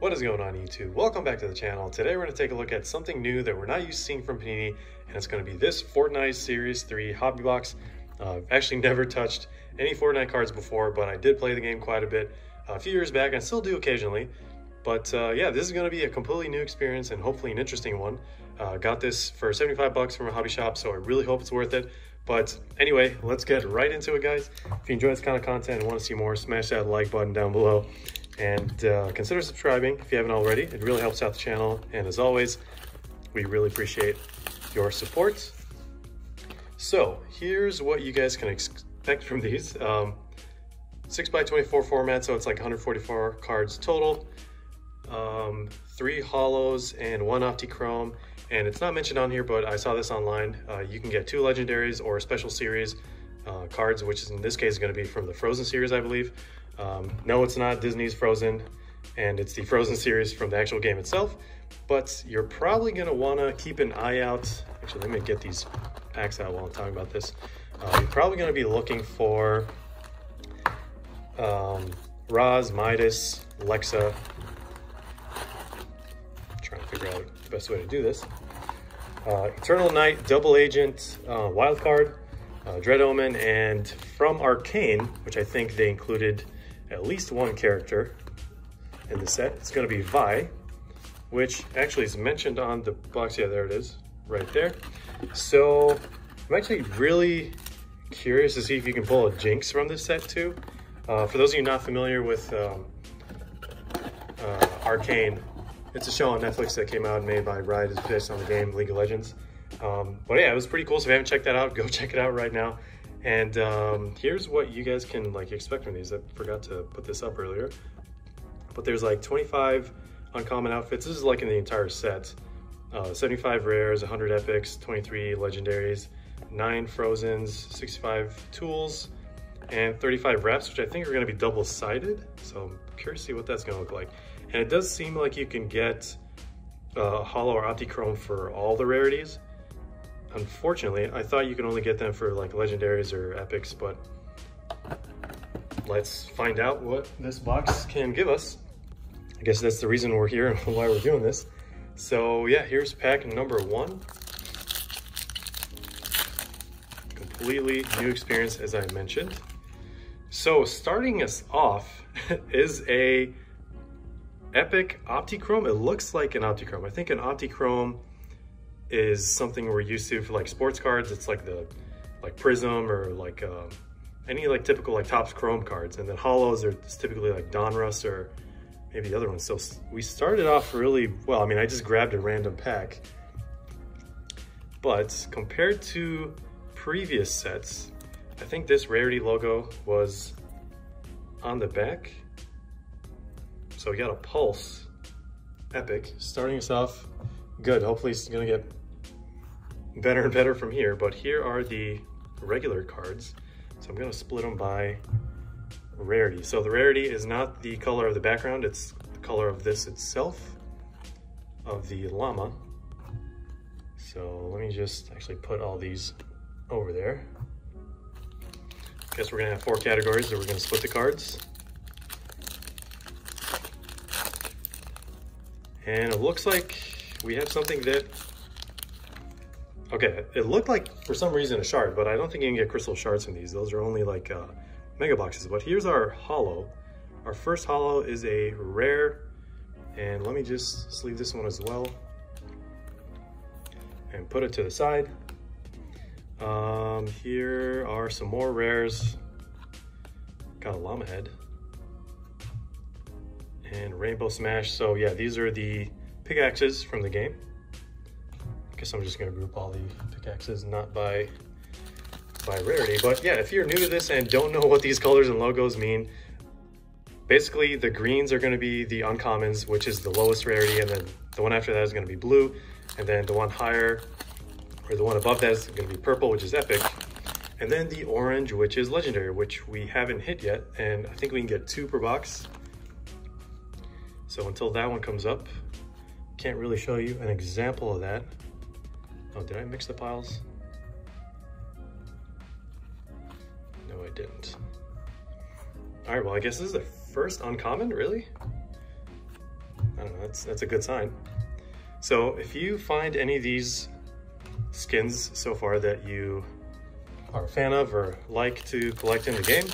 What is going on, YouTube? Welcome back to the channel. Today we're going to take a look at something new that we're not used to seeing from Panini, and it's going to be this Fortnite Series 3 hobby box. I've actually never touched any Fortnite cards before, but I did play the game quite a bit a few years back, and still do occasionally. But yeah, this is going to be a completely new experience and hopefully an interesting one. Got this for 75 bucks from a hobby shop, so I really hope it's worth it. But anyway, let's get right into it, guys. If you enjoy this kind of content and want to see more, smash that like button down below. And consider subscribing if you haven't already. It really helps out the channel. And as always, we really appreciate your support. So here's what you guys can expect from these. 6x24 format, so it's like 144 cards total. 3 holos and 1 optichrome. And it's not mentioned on here, but I saw this online. You can get 2 legendaries or special series cards, which is in this case going to be from the Frozen series, I believe. No, it's not Disney's Frozen, and it's the Frozen series from the actual game itself, but you're probably going to want to keep an eye out. Actually, let me get these packs out while I'm talking about this. You're probably going to be looking for Roz, Midas, Lexa. I'm trying to figure out the best way to do this. Eternal Knight, Double Agent, Wild Card, Dread Omen, and from Arcane, which I think they included at least 1 character in the set. It's going to be Vi, which actually is mentioned on the box. Yeah, there it is, right there. So I'm actually really curious to see if you can pull a Jinx from this set too. For those of you not familiar with Arcane, it's a show on Netflix that came out made by Riot, is based on the game League of Legends. But yeah, it was pretty cool. So if you haven't checked that out, go check it out right now. And here's what you guys can expect from these. I forgot to put this up earlier, but there's like 25 uncommon outfits. This is like in the entire set. 75 rares, 100 epics, 23 legendaries, 9 frozens, 65 tools, and 35 wraps, which I think are going to be double-sided. So I'm curious to see what that's going to look like. And it does seem like you can get holo or optichrome for all the rarities. Unfortunately, I thought you could only get them for like legendaries or epics, but let's find out what this box can give us. I guess that's the reason we're here and why we're doing this. So yeah, here's pack number 1. Completely new experience, as I mentioned. So starting us off is a epic optichrome. It looks like an optichrome. I think an optichrome is something we're used to for like sports cards. It's like the Prism or like any like typical like Topps Chrome cards, and then holos are typically like Donruss or maybe the other ones. So we started off really well. I mean, I just grabbed a random pack, but compared to previous sets, I think this rarity logo was on the back. So we got a Pulse epic starting us off good. Hopefully it's gonna get better and better from here, but here are the regular cards. So I'm gonna split them by rarity. So the rarity is not the color of the background, it's the color of this itself, of the llama. So let me just actually put all these over there. Guess we're gonna have 4 categories that we're gonna split the cards. And it looks like we have something that, okay, it looked like for some reason a shard, but I don't think you can get crystal shards from these. Those are only like mega boxes. But here's our holo. Our first holo is a rare, and let me just sleeve this one as well and put it to the side. Here are some more rares. Got a llama head and Rainbow Smash. So yeah, these are the pickaxes from the game. I guess I'm just gonna group all the pickaxes, not by rarity. But yeah, if you're new to this and don't know what these colors and logos mean, basically the greens are gonna be the uncommons, which is the lowest rarity, and then the one after that is gonna be blue, and then the one higher, or the one above that is gonna be purple, which is epic, and then the orange, which is legendary, which we haven't hit yet, and I think we can get 2 per box. So until that one comes up, can't really show you an example of that. Oh, did I mix the piles? No, I didn't. All right, well, I guess this is the first uncommon, really? don't know, that's a good sign. So if you find any of these skins so far that you are a fan of or like to collect in the game,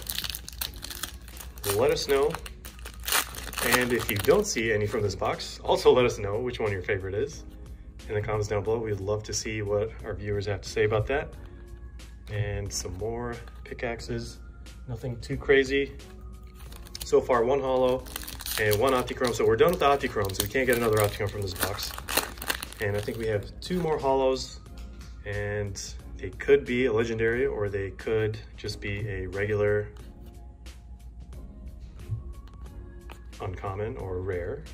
let us know. And if you don't see any from this box, also let us know which one your favorite is in the comments down below. We'd love to see what our viewers have to say about that. And some more pickaxes, nothing too crazy. So far, one holo and one optichrome. So we're done with the optichromes. We can't get another optichrome from this box. And I think we have two more holos, and they could be a legendary or they could just be a regular uncommon or rare.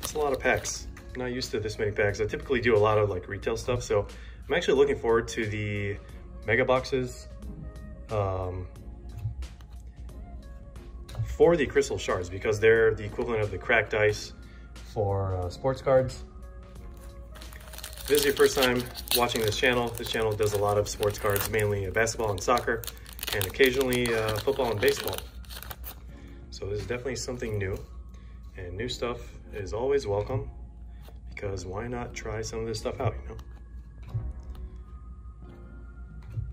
It's a lot of packs. I'm not used to this many packs. I typically do a lot of like retail stuff, so I'm actually looking forward to the mega boxes for the crystal shards, because they're the equivalent of the cracked ice for sports cards. If this is your first time watching this channel does a lot of sports cards, mainly basketball and soccer, and occasionally football and baseball. So this is definitely something new, and new stuff is always welcome, because why not try some of this stuff out, you know?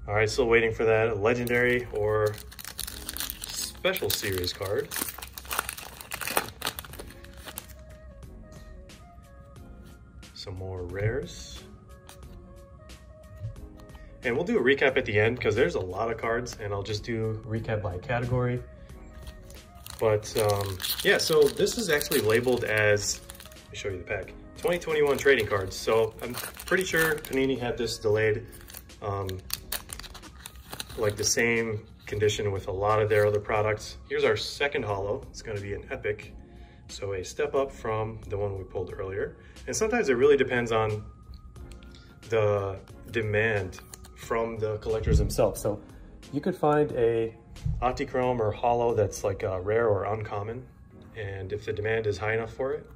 All right, still waiting for that legendary or special series card. Some more rares. And we'll do a recap at the end because there's a lot of cards, and I'll just do recap by category. But yeah, so this is actually labeled as, let me show you the pack, 2021 trading cards. So I'm pretty sure Panini had this delayed, like the same condition with a lot of their other products. Here's our second holo. It's going to be an epic, so a step up from the one we pulled earlier. And sometimes it really depends on the demand from the collectors themselves. So you could find a optichrome or holo that's like a rare or uncommon, and if the demand is high enough for it,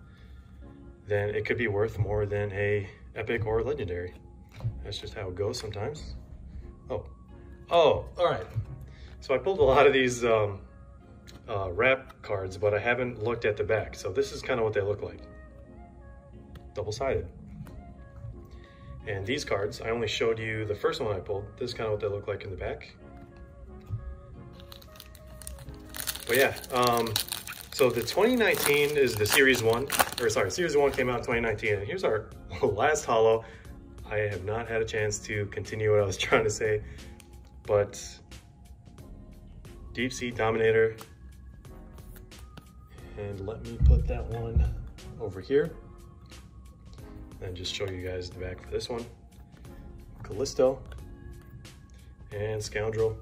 then it could be worth more than a epic or legendary. That's just how it goes sometimes. Oh, all right. So I pulled a lot of these wrap cards, but I haven't looked at the back. So this is kind of what they look like. Double-sided. And these cards, I only showed you the first one I pulled. This is kind of what they look like in the back. But yeah, so the 2019 is the Series 1, or sorry, Series 1 came out in 2019, and here's our last holo. I have not had a chance to continue what I was trying to say, but Deep Sea Dominator. And let me put that one over here and just show you guys the back for this one. Callisto and Scoundrel.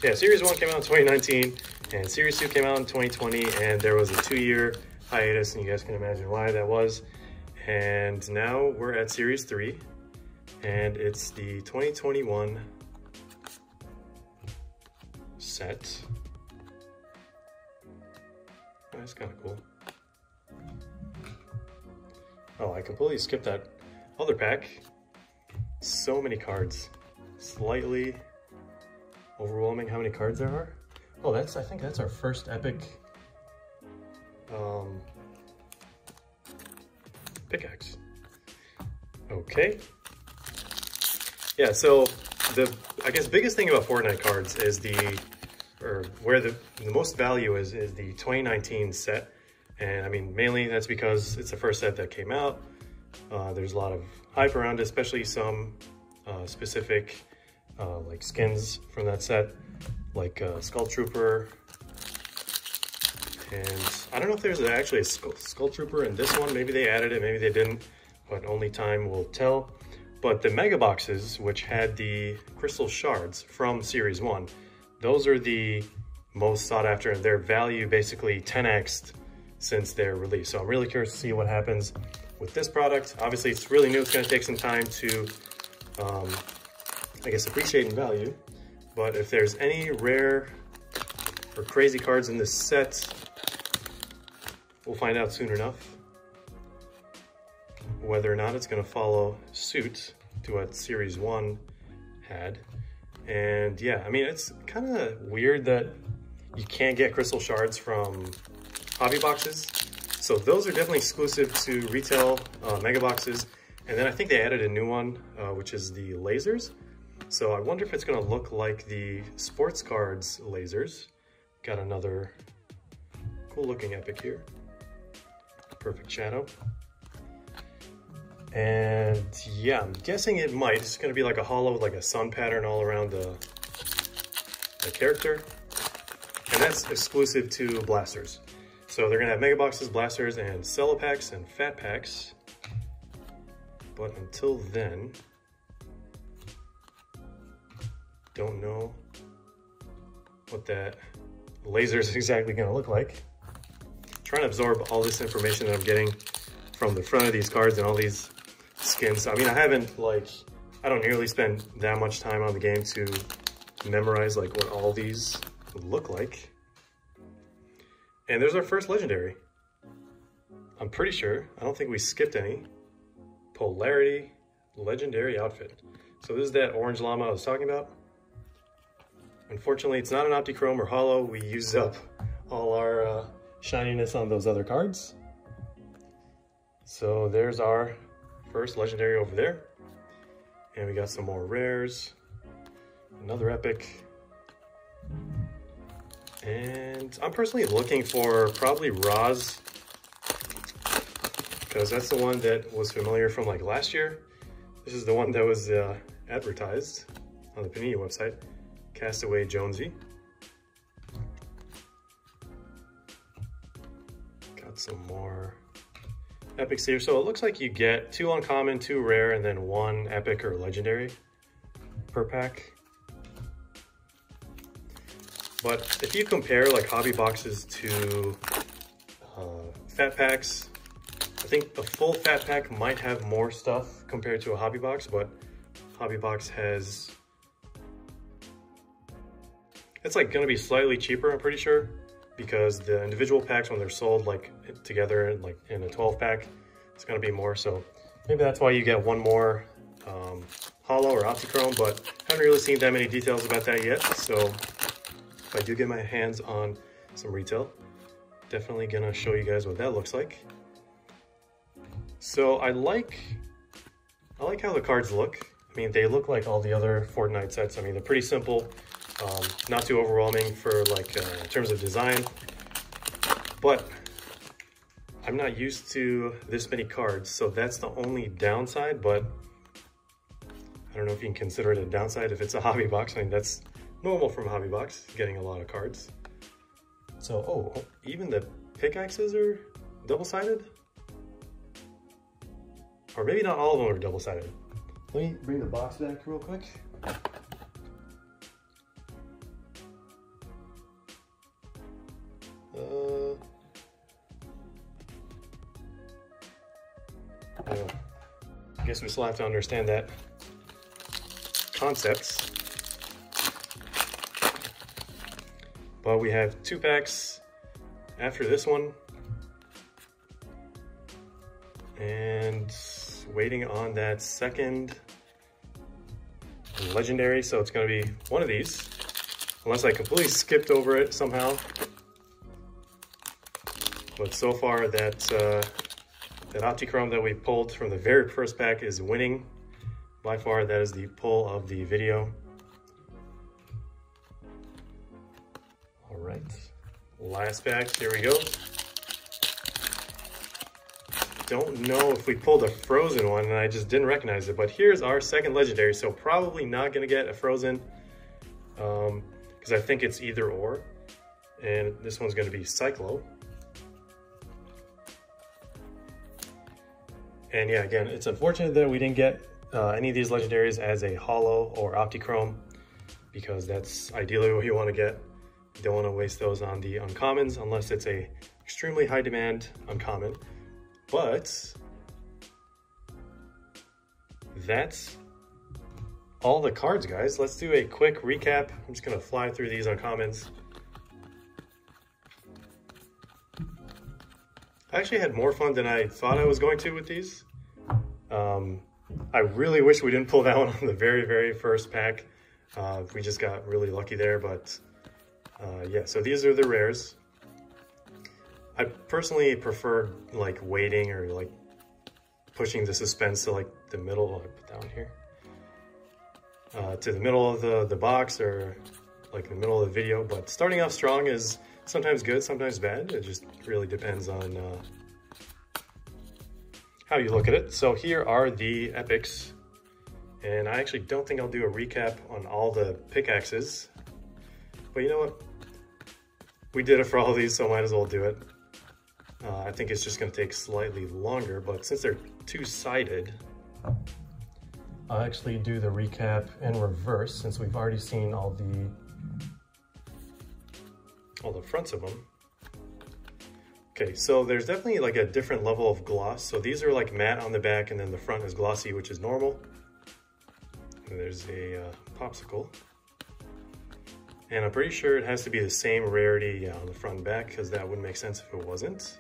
Yeah, Series 1 came out in 2019 and Series 2 came out in 2020, and there was a 2-year hiatus, and you guys can imagine why that was. And now we're at Series 3, and it's the 2021 set. Oh, that's kind of cool. Oh, I completely skipped that other pack. So many cards. Slightly overwhelming how many cards there are. Oh, I think that's our first epic pickaxe. Okay. Yeah, so I guess biggest thing about Fortnite cards is where the most value is the 2019 set. And I mean, mainly that's because it's the first set that came out. There's a lot of hype around it, especially some specific like skins from that set, like Skull Trooper. And I don't know if there's actually a Skull Trooper in this one. Maybe they added it, maybe they didn't, but only time will tell. But the mega boxes, which had the crystal shards from Series 1, those are the most sought after, and their value basically 10x'd since their release. So I'm really curious to see what happens with this product. Obviously, it's really new. It's going to take some time to, I guess, appreciate in value. But if there's any rare or crazy cards in this set, we'll find out soon enough whether or not it's going to follow suit to what Series 1 had. And yeah, I mean, it's kind of weird that you can't get crystal shards from hobby boxes. So those are definitely exclusive to retail mega boxes. And then I think they added a new one, which is the lasers. So I wonder if it's gonna look like the sports cards lasers. Got another cool looking epic here. Perfect shadow. And yeah, I'm guessing it might. It's gonna be like a hollow, like a sun pattern all around the character. And that's exclusive to blasters. So they're gonna have mega boxes, blasters, and cello packs and fat packs. But until then, don't know what that laser is exactly gonna look like. Trying to absorb all this information that I'm getting from the front of these cards and all these skins. I mean, I don't nearly spend that much time on the game to memorize like what all these look like. And there's our first legendary. I'm pretty sure, I don't think we skipped any. Polarity legendary outfit. So this is that orange llama I was talking about. Unfortunately, it's not an optichrome or holo. We used up all our shininess on those other cards. So there's our first legendary over there. And we got some more rares. Another epic. And I'm personally looking for probably Roz, because that's the one that was familiar from like last year. This is the one that was advertised on the Panini website. Castaway Jonesy. Got some more epics here. So it looks like you get 2 uncommon, 2 rare, and then 1 epic or legendary per pack. But if you compare like hobby boxes to fat packs, I think the full fat pack might have more stuff compared to a hobby box, but hobby box has, it's like gonna be slightly cheaper, I'm pretty sure, because the individual packs, when they're sold like together, like in a 12 pack, it's gonna be more. So maybe that's why you get 1 more holo or optichrome, but haven't really seen that many details about that yet. So if I do get my hands on some retail, definitely gonna show you guys what that looks like. So I like how the cards look. I mean, they look like all the other Fortnite sets. I mean, they're pretty simple, not too overwhelming for like in terms of design, but I'm not used to this many cards, so that's the only downside. But I don't know if you can consider it a downside if it's a hobby box. I mean, that's normal from a hobby box, getting a lot of cards. So, oh, even the pickaxes are double-sided? Or maybe not all of them are double-sided. Let me bring the box back real quick. I guess we still have to understand that concepts. But we have 2 packs after this one. And waiting on that second legendary. So it's gonna be one of these, unless I completely skipped over it somehow. But so far that optichrome that we pulled from the very first pack is winning. By far, that is the pull of the video. All right, last pack, here we go. Don't know if we pulled a frozen one and I just didn't recognize it, but here's our second legendary. So probably not gonna get a frozen, because I think it's either or. And this one's gonna be Cyclo. And yeah, again, it's unfortunate that we didn't get any of these legendaries as a holo or optichrome, because that's ideally what you want to get. You don't want to waste those on the uncommons unless it's a extremely high demand uncommon. But that's all the cards, guys. Let's do a quick recap. I'm just gonna fly through these uncommons. I actually had more fun than I thought I was going to with these. I really wish we didn't pull that one on the very first pack. We just got really lucky there, but yeah, so these are the rares. I personally prefer like waiting or like pushing the suspense to like the middle, I'll put down here, to the middle of the box or like the middle of the video. But starting off strong is sometimes good, sometimes bad. It just really depends on how you look at it. So here are the epics, and I actually don't think I'll do a recap on all the pickaxes, but you know what? We did it for all of these, so might as well do it. I think it's just going to take slightly longer, but since they're two-sided, I'll actually do the recap in reverse since we've already seen all the fronts of them. Okay, so there's definitely like a different level of gloss. So these are like matte on the back, and then the front is glossy, which is normal. And there's a popsicle. And I'm pretty sure it has to be the same rarity on the front and back, because that wouldn't make sense if it wasn't.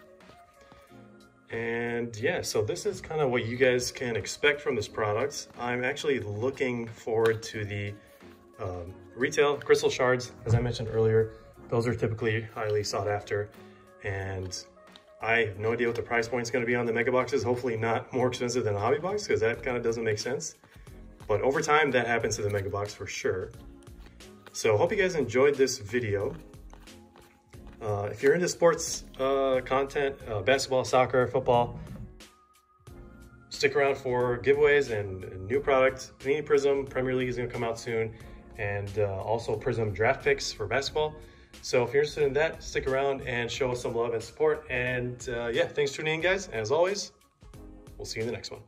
And yeah, so this is kind of what you guys can expect from this product. I'm actually looking forward to the retail crystal shards. As I mentioned earlier, those are typically highly sought after. And I have no idea what the price point is going to be on the mega boxes. Hopefully not more expensive than a hobby box, because that kind of doesn't make sense. But over time, that happens to the mega box for sure. So hope you guys enjoyed this video. If you're into sports content, basketball, soccer, football, stick around for giveaways and new products. Panini Prism Premier League is going to come out soon, and also Prism draft picks for basketball. So if you're interested in that, stick around and show us some love and support. And yeah, thanks for tuning in, guys. As always, we'll see you in the next one.